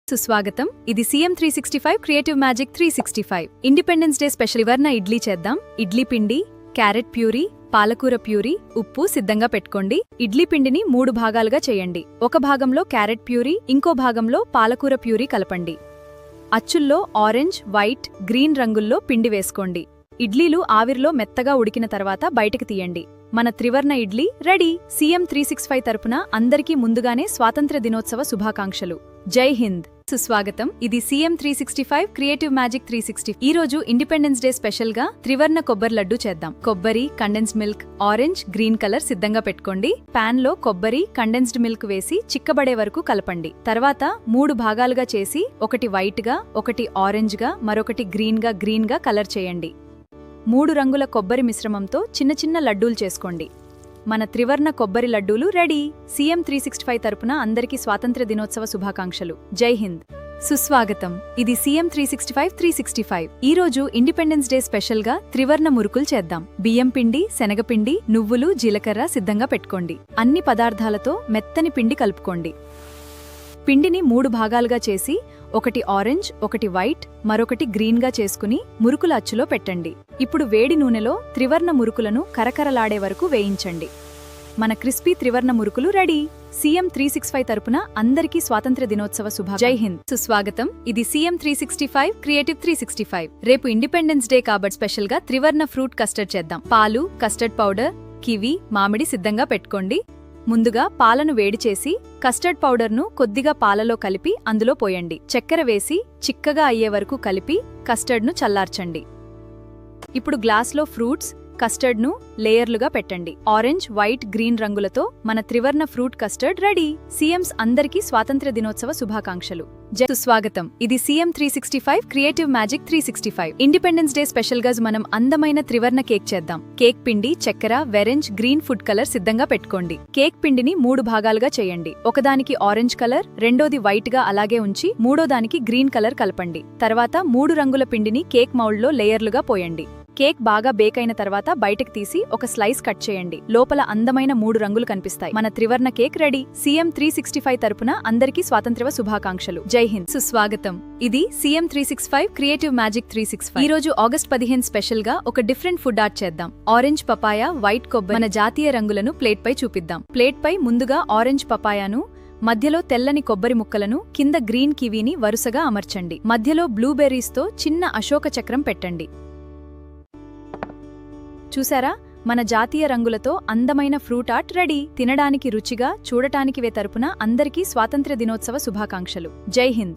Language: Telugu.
సుస్వాగతం. ఇది CM 365 creative magic 365 independence day special వర్ణ ఇడ్లీ చేద్దాం. ఇడ్లీ పిండి, క్యారెట్ ప్యూరీ, పాలకూర ప్యూరీ, ఉప్పు సిద్ధంగా పెట్టుకోండి. ఇడ్లీ పిండిని 3 భాగాలుగా చేయండి. ఒక భాగంలో క్యారెట్ ప్యూరీ, ఇంకో భాగంలో పాలకూర ప్యూరీ కలపండి. అచ్చుల్లో ఆరెంజ్, వైట్, గ్రీన్ రంగుల్లో పిండి వేసుకోండి. ఇడ్లీలు ఆవిరిలో మెత్తగా ఉడికిన తర్వాత బయటకు తీయండి. మన త్రివర్ణ ఇడ్లీ రెడీ. సీఎం 365 తరపున అందరికీ ముందుగానే స్వాతంత్ర్య దినోత్సవ శుభాకాంక్షలు. జై హింద్. సుస్వాగతం. ఇది సీఎం 365 క్రియేటివ్ మ్యాజిక్ 360. ఈ రోజు ఇండిపెండెన్స్ డే స్పెషల్ గా త్రివర్ణ కొబ్బరి లడ్డు చేద్దాం. కొబ్బరి, condensed milk, orange, green colour సిద్ధంగా పెట్టుకోండి. పాన్ లో కొబ్బరి, కండెన్స్డ్ మిల్క్ వేసి చిక్కబడే వరకు కలపండి. తర్వాత 3 భాగాలుగా చేసి ఒకటి వైట్ గా, ఒకటి ఆరెంజ్ గా, మరొకటి గ్రీన్ గా కలర్ చేయండి. 3 రంగుల కొబ్బరి మిశ్రమంతో చిన్న చిన్న లడ్డూలు చేసుకోండి. మన త్రివర్ణ కొబ్బరి లడ్డూలు రెడీ. సీఎం 365 తరపున అందరికీ స్వాతంత్ర్య దినోత్సవ శుభాకాంక్షలు. జై హింద్. సుస్వాగతం. ఇది సీఎం 365 ఈ రోజు ఇండిపెండెన్స్ డే స్పెషల్ గా త్రివర్ణ మురుకులు చేద్దాం. బియ్యం పిండి, శనగపిండి, నువ్వులు, జీలకర్ర సిద్ధంగా పెట్టుకోండి. అన్ని పదార్థాలతో మెత్తని పిండి కలుపుకోండి. పిండిని 3 భాగాలుగా చేసి ఒకటి ఆరెంజ్, ఒకటి వైట్, మరొకటి గ్రీన్ గా చేసుకుని మురుకుల అచ్చులో పెట్టండి. ఇప్పుడు వేడి నూనెలో త్రివర్ణ మురుకులను కరకరలాడే వరకు వేయించండి. మన క్రిస్పీ త్రివర్ణ మురుకులు రెడీ. సీఎం 365 తరపున అందరికీ స్వాతంత్ర్య దినోత్సవ శుభాకాంక్షలు. జై హింద్. సుస్వాగతం. ఇది సీఎం 365 క్రియేటివ్ 365. రేపు ఇండిపెండెన్స్ డే కాబట్టి స్పెషల్ గా త్రివర్ణ ఫ్రూట్ కస్టర్డ్ చేద్దాం. పాలు, కస్టర్డ్ పౌడర్, కివి, మామిడి సిద్ధంగా పెట్టుకోండి. ముందుగా పాలను వేడి చేసి కస్టర్డ్ పౌడర్ను కొద్దిగా పాలలో కలిపి అందులో పోయండి. చక్కెర వేసి చిక్కగా అయ్యే వరకు కలిపి కస్టర్డ్ను చల్లార్చండి. ఇప్పుడు గ్లాస్లో ఫ్రూట్స్, కస్టర్డ్ను లేయర్లుగా పెట్టండి. ఆరెంజ్, వైట్, గ్రీన్ రంగులతో మన త్రివర్ణ ఫ్రూట్ కస్టర్డ్ రెడీ. సీఎంస్ అందరికీ స్వాతంత్ర్య దినోత్సవ శుభాకాంక్షలు. సుస్వాగతం. ఇది CM 365 creative magic 365 independence day special గా మనం అందమైన త్రివర్ణ కేక్ చేద్దాం. కేక్ పిండి, చక్కెర, వెరెంజ్, గ్రీన్ ఫుడ్ కలర్ సిద్ధంగా పెట్టుకోండి. కేక్ పిండిని 3 భాగాలుగా చేయండి. ఒకదానికి ఆరెంజ్ కలర్, రెండోది వైట్ గా అలాగే ఉంచి మూడోదానికి గ్రీన్ కలర్ కలపండి. తర్వాత 3 రంగుల పిండిని కేక్ మౌల్డ్లో లేయర్లుగా పోయండి. కేక్ బాగా బేక్ అయిన తర్వాత బయటకు తీసి ఒక స్లైస్ కట్ చేయండి. లోపల అందమైన 3 రంగులు కనిపిస్తాయి. మన త్రివర్ణ కేక్ రెడీ. సీఎం 365 తరపున అందరికీ స్వాతంత్ర్య శుభాకాంక్షలు. జై హింద్. సుస్వాగతం. ఇది సీఎం 365 క్రియేటివ్ మ్యాజిక్ 365. ఈ రోజు ఆగస్ట్ 15 స్పెషల్ గా ఒక డిఫరెంట్ ఫుడ్ ఆర్ట్ చేద్దాం. ఆరెంజ్ పపాయ, వైట్ కొబ్బరి, మన జాతీయ రంగులను ప్లేట్ పై చూపిద్దాం. ప్లేట్ పై ముందుగా ఆరెంజ్ పపాయాను, మధ్యలో తెల్లని కొబ్బరి ముక్కలను, కింద గ్రీన్ కివీని వరుసగా అమర్చండి. మధ్యలో బ్లూబెర్రీస్తో చిన్న అశోక చక్రం పెట్టండి. చూసారా, మన జాతీయ రంగులతో అందమైన ఫ్రూట్ ఆర్ట్ రెడీ. తినడానికి రుచిగా, చూడటానికి తరపున అందరికీ స్వాతంత్ర్య దినోత్సవ శుభాకాంక్షలు. జై హింద్.